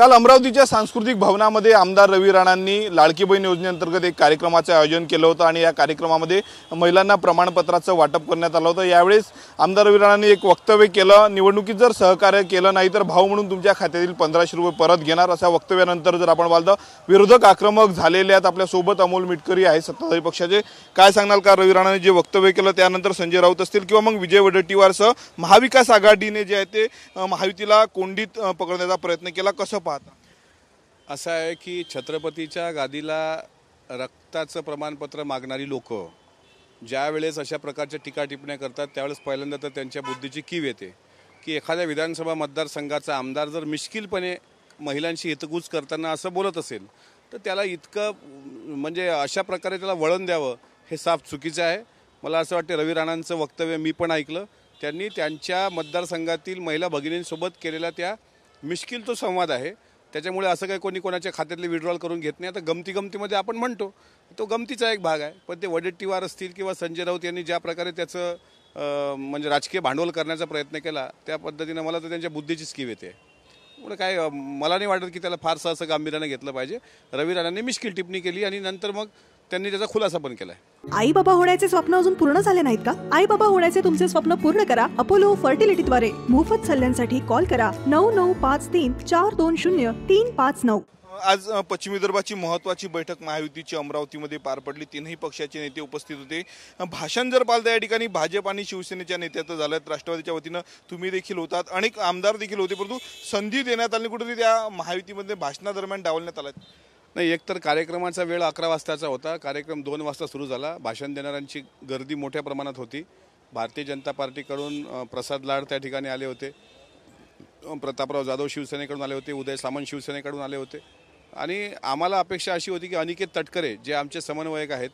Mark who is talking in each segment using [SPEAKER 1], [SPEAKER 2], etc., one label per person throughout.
[SPEAKER 1] काल अमरावतीच्या सांस्कृतिक भवनामध्ये आमदार रवी राणांनी लाडकी बहीण योजनेअंतर्गत एक कार्यक्रमाचे आयोजन केलं होतं आणि या कार्यक्रमामध्ये महिलांना प्रमाणपत्राचं वाटप करण्यात आलं होतं। यावेळेस आमदार रवी राणांनी एक वक्तव्य केलं, निवडणुकीत जर सहकार्य केलं नाही तर भाऊ म्हणून तुमच्या खात्यातील 1500 रुपये परत घेणार, अशा वक्तव्यानंतर जर आपण पाहिलं विरोधक आक्रमक झालेले आहेत। आपल्या सोबत अमोल मिटकरी आहे सत्ताधारी पक्षाचे, काय सांगणार का रवी राणांनी जे वक्तव्य केलं त्यानंतर संजय राऊत असतील किंवा मग विजय वडेट्टीवारसह महाविकास आघाडीने जे आहे ते महायुतीला कोंडीत पकडण्याचा प्रयत्न केला, कसं पाहता?
[SPEAKER 2] असं आहे की छत्रपतीच्या गादीला रक्ताचं प्रमाणपत्र मागणारी लोक ज्या वेळेस अशा प्रकारच्या टीका टिप्पण्या करतात त्यावेळेस पहिल्यांदा तर त्यांच्या बुद्धीची कीव येते की एखाद्या विधानसभा मतदारसंघाचा आमदार जर मिश्किलपणे महिलांशी हितगुज करताना असं बोलत असेल तर त्याला इतकं म्हणजे अशा प्रकारे त्याला वळण द्यावं हे साफ चुकीचं आहे। मला असं वाटतं रवी राणांचं वक्तव्य मी पण ऐकलं, त्यांनी त्यांच्या मतदारसंघातील महिला भगिनींसोबत केलेला त्या मिश्किल तो संवाद आहे, त्याच्यामुळे असं काही कोणी कोणाच्या खात्यातले विड्रॉल करून घेत नाही। आता गमतीमध्ये आपण म्हणतो तो गमतीचा एक भाग आहे, पण ते वडेट्टीवार असतील किंवा संजय राऊत यांनी ज्या प्रकारे त्याचं म्हणजे राजकीय भांडवल करण्याचा प्रयत्न केला त्या पद्धतीने मला तर त्यांच्या बुद्धीची स्कीव येते। त्यामुळे काय मला नाही वाटत की त्याला फारसं असं गांभीर्याने घेतलं पाहिजे। रवी राणांनी मिश्किल टिप्पणी केली आणि नंतर मग त्यांनी त्याचा खुलासा पण केलाय।
[SPEAKER 3] आई बाबा होण्याचे स्वप्न अजून पूर्ण झाले नाहीत का? आई बाबा होण्याचे तुमचे स्वप्न पूर्ण करा अपोलो फर्टिलिटीद्वारे। मोफत सल्ल्यांसाठी कॉल करा 9953420359।
[SPEAKER 1] आज पश्चिम विदर्भाची महत्त्वाची बैठक महायुतीची अमरावतीमध्ये पार पडली। तीनही पक्षाचे नेते उपस्थित होते। भाषण जर पाहिलं या ठिकाणी भाजप आणि शिवसेनेच्या नेत्याचं झालं, राष्ट्रवादीच्या वतीनं तुम्ही देखील होतात, अनेक आमदार देखील होते, परंतु संधी देण्यात आली कुठेतरी त्या महायुतीमध्ये भाषणादरम्यान डावलण्यात आलं
[SPEAKER 2] नाही। एकतर कार्यक्रमाचा वेळ 11 वाजताचा होता, कार्यक्रम 2 वाजता सुरू झाला। भाषण देणाऱ्यांची गर्दी मोठ्या प्रमाणात होती। भारतीय जनता पार्टीकडून प्रसाद लाड त्या ठिकाणी आले होते, प्रतापराव जाधव शिवसेनेकडून आले होते, उदय सामंत शिवसेनेकडून आले होते आणि आम्हाला अपेक्षा अशी होती की अनिकेत तटकरे जे आमचे समन्वयक आहेत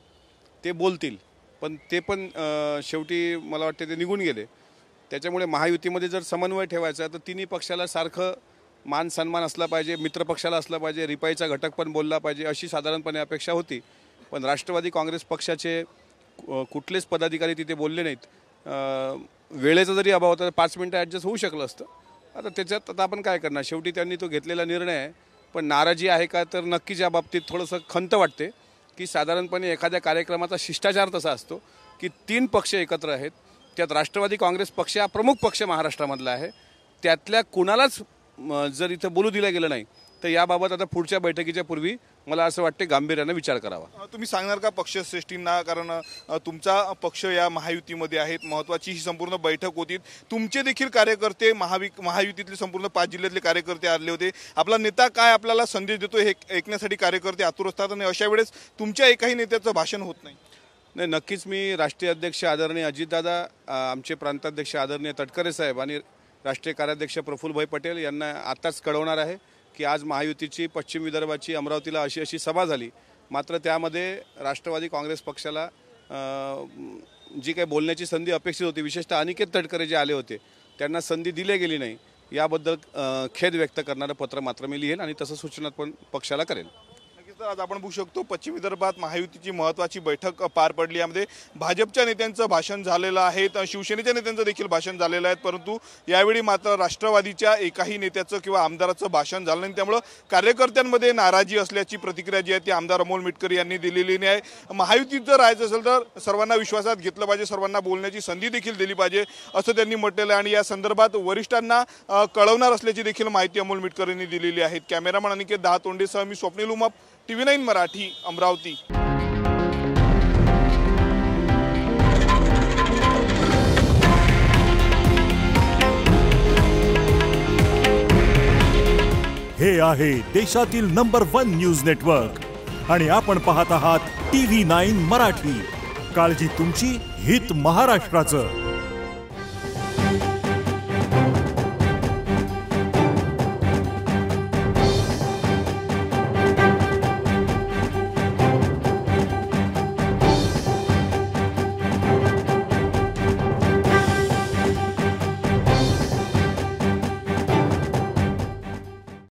[SPEAKER 2] ते बोलतील, पण ते पण शेवटी मला वाटते ते निघून गेले। त्याच्यामुळे महायुतीमध्ये जर समन्वय ठेवायचा तर तिन्ही पक्षाला सारखं मान सन्मान असला पाहिजे, मित्र पक्षाला असला पाहिजे, रिपाईचा घटक पण बोलला पाहिजे अशी साधारणपणे अपेक्षा होती। पण राष्ट्रवादी काँग्रेस पक्षाचे कुठलेच पदाधिकारी तिथे बोलले नाहीत। वेळेचा जरी अभाव होता 5 मिनिटं ॲडजस्ट होऊ शकलं असतं। आता त्याच्यात आता आपण काय करणार, शेवटी त्यांनी तो घेतलेला निर्णय आहे। पण नाराजी आहे का तर नक्कीच या बाबतीत थोडंसं खंत वाटते की साधारणपणे एखाद्या कार्यक्रमाचा शिष्टाचार तसा असतो की 3 पक्ष एकत्र आहेत, त्यात राष्ट्रवादी काँग्रेस पक्ष हा प्रमुख पक्ष महाराष्ट्रामधला आहे, त्यातल्या कुणालाच जर इथं बोलू दिलं गेलं नाही तर याबाबत आता पुढच्या बैठकीच्या पूर्वी मला असं वाटते गांभीर्याने विचार करावा।
[SPEAKER 1] तुम्ही सांगणार का पक्षश्रेष्ठींना, कारण तुमचा पक्ष या महायुतीमध्ये आहेत, महत्त्वाची ही संपूर्ण बैठक होती, तुमचे देखील कार्यकर्ते महायुतीतले संपूर्ण 5 जिल्ह्यातले कार्यकर्ते आले होते, आपला नेता काय आपल्याला संदेश देतो हे ऐकण्यासाठी कार्यकर्ते आतुर असतात आणि अशा वेळेस तुमच्या एकाही नेत्याचं भाषण होत नाही?
[SPEAKER 2] नाही, नक्कीच मी राष्ट्रीय अध्यक्ष आदरणीय अजितदादा, आमचे प्रांताध्यक्ष आदरणीय तटकरे साहेब आणि राष्ट्रीय कार्याध्यक्ष प्रफुल्लभाई पटेल यांना आताच कळवणार आहे की आज महायुतीची पश्चिम विदर्भाची अमरावतीला अशी सभा झाली, मात्र त्यामध्ये राष्ट्रवादी काँग्रेस पक्षाला जी काही बोलण्याची संधी अपेक्षित होती, विशेषतः अनिकेत तटकरे जे आले होते त्यांना संधी दिली गेली नाही, याबद्दल खेद व्यक्त करणारं पत्र मात्र मी लिहेल आणि तसं सूचना पण पक्षाला करेल।
[SPEAKER 1] आज आपण बघू शकतो पश्चिम विदर्भात महायुतीची महत्त्वाची बैठक पार पडली, यामध्ये भाजपच्या नेत्यांचं भाषण झालेलं आहे, शिवसेनेच्या नेत्यांचं देखील भाषण झालेलं आहे, परंतु यावेळी मात्र राष्ट्रवादीच्या एकाही नेत्याचं किंवा आमदाराचं भाषण झालं नाही। त्यामुळे कार्यकर्त्यांमध्ये नाराजी असल्याची प्रतिक्रिया जी आहे ती आमदार अमोल मिटकरी यांनी दिलेली आहे। महायुतीत जर राहायचं असेल तर सर्वांना विश्वासात घेतलं पाहिजे, सर्वांना बोलण्याची संधी देखील दिली पाहिजे असं त्यांनी म्हटलेलं आहे आणि या संदर्भात वरिष्ठांना कळवणार असल्याची देखील माहिती अमोल मिटकरींनी दिलेली आहे। कॅमेरामन अनिकेत दहातोंडेसह मी स्वप्नील उमाप, TV9 मराठी, अमरावती।
[SPEAKER 4] हे आहे देशातील नंबर 1 न्यूज नेटवर्क आणि आपण पाहत आहात TV9 मराठी। काळजी तुमची, हित महाराष्ट्राचं।